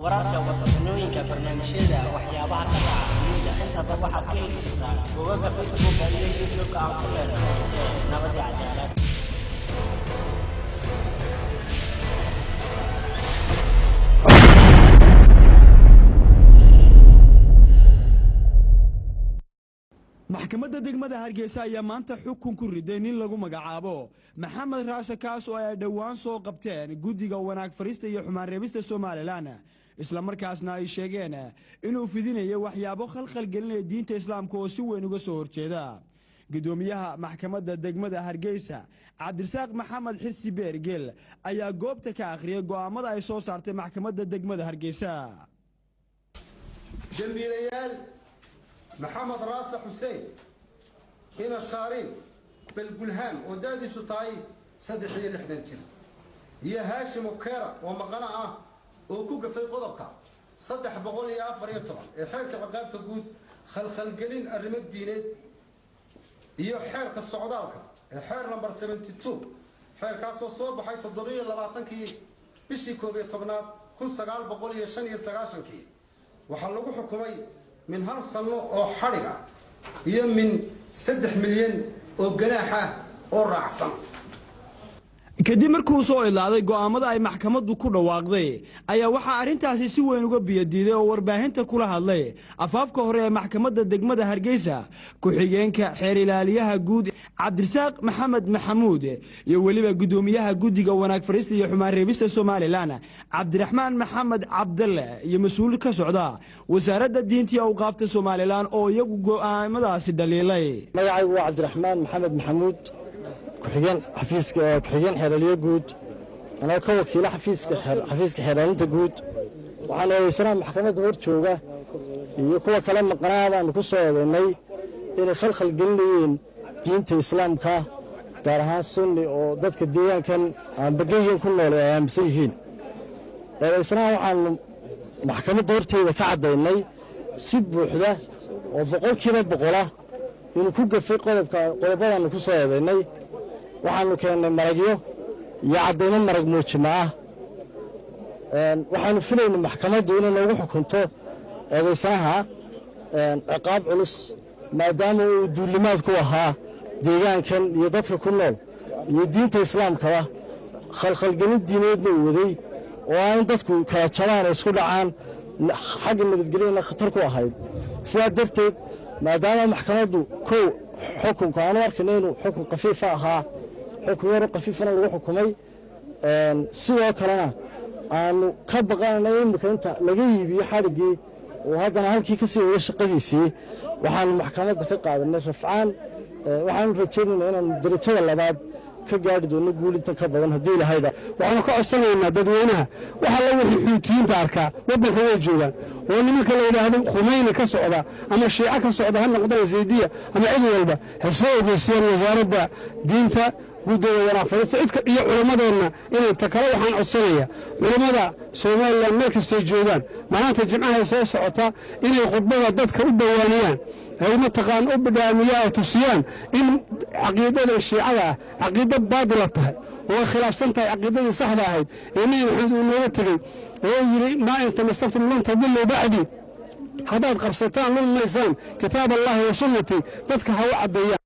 wararka wadooyinka barnaamijyada waxyaabaha ka dhacaya inta badan waxa ka helisa goobaha Facebook iyo YouTube aan ku leenahay nabad iyo cadaalad. maxkamadda degmada Hargeysa ayaa maanta xukun ku riday nin lagu magacaabo Maxamed Raasa kaas oo ay dhawaan soo qabteen guddiga wanaag farista iyo xumaan reebista Soomaaliland isla markaasna ay sheegeen inuu fidinayo waxyaabo khalkhal gelinaya diinta Islaamka oo si weyn uga soo horjeeda. gudoomiyaha maxkamadda degmada Hargeysa Cabdirasaaq Maxamed Xirsi Beergel ayaa goobta ka akhriyay go'aamada ay soo saartay maxkamadda degmada Hargeysa. محمد راسة حسين هنا شارين بالجلهام ودادي سطاي صدحي الحدنتين هي هاشم وكيرة ومقنعة وكوكا في قضبك صدح بقول يا فريطة حركة عقاب تقول خلقلين الرمد دينيت هي حركة السعودالك حركة نمبر 72 حركة صوب حيث الضبية اللي بعطنكي بشي كوبي طبنات كل سقال بقول يا شن يستقاشنكي وحلقوا حكومي من هالصنو أو حرقة هي من 6 مليون أو جناحة أو رأسا. kadib markuu soo ilaaday go'aamada ay maxkamaddu ku dhawaaqday ayaa waxa arintaasi si weyn uga biyadiiday oo warbaahinta kula hadlay afaafka hore ee maxkamadda degmada Hargeysa ku xigeenka xeer ilaaliyaha guud Cabdirasaaq Maxamed Maxamuud iyo waliba gudoomiyaha guddiga wanaag farista iyo xumaan reebista Soomaaliland Cabdiraxmaan Maxamed Cabdalle iyo mas'uul ka socda wasaaradda diinta iyo awqaafta Soomaaliland oo iyagu go'aamadaasi dhaliilay. magacaygu waa Cabdiraxmaan Maxamed Maxamuud كحجان كحجان حرالية جود أنا كوكيل حفيز حرالية جود وعلى يسرى محكمة دور شوجة يكون كلام مقنعة عن قصة إني إن خلق الجنين دين الإسلام كا كرها السنة أو ذات كديان كان بقية كله لأمسيهين يسرى عن محكمة دور تي كعدة إني سب وحدة وبقول كذا بقوله إنه كوجا في قلبه عن قصة إني waxaanu keenay maragyo iyo cadeymo marag muujinaa waxaanu filaynaa maxkamaddu inay nagu xukunto eedaysanaha ciqaab culus maadaama uu duulimaad ku ahaa deegaankan iyo dadka ku nool iyo diinta islaamkaba khalkhalgelin diineedna uu waday oo aan dadku kala jabaan oo isku dhacaan xagga nabadgelyana khatar ku ahayd sidaa darteed maadaama maxkamaddu kow xukunka aanu arkayna inuu xukun khafiifa ahaa حكم يرو قفيفنا لو حكمي sidoo kalena aanu ka baqaanay imika inta laga yibiyo xarigii oo hadana halkii ka sii wada shaqadiisii waxaan maxkamadda ka qaadanay rafcaan waxaan rajaynaynaa inaan darajada labaad ka gaari doono guulinta ka badan hadii la hayda waxaan ka codsanaynaa dadweynaha waxa la wixii xuutiyiinta arka wadanka way joogan oo nimanka la yiraahdo Khumeyni ka socda ama Shiica ka socda ha noqdo Zaydiya ama cid walba hasoo ogeysiyeen wasaaradda diinta guddiga wanaag farista cidka iyo culimadeena inay takala waxaan codsanayaa culimada Soomaaliland meel kasta joogan maanta jimcaha soo socota inay khudbada dadka u dhawaaniyaan ay mataqaan u badhaamiyaan tusiyaan in caqiidada Shiicada caqiidad baadil tahay oo khilaafsan tahay caqiidada saxda ahayd inay wuxuu nooga tagay oo yiri ma inta masaftu lan tadillu ba'di hadaad qabsataan lun maysaan kitaab Allah wa sunnati dadka ha u cadeeyaan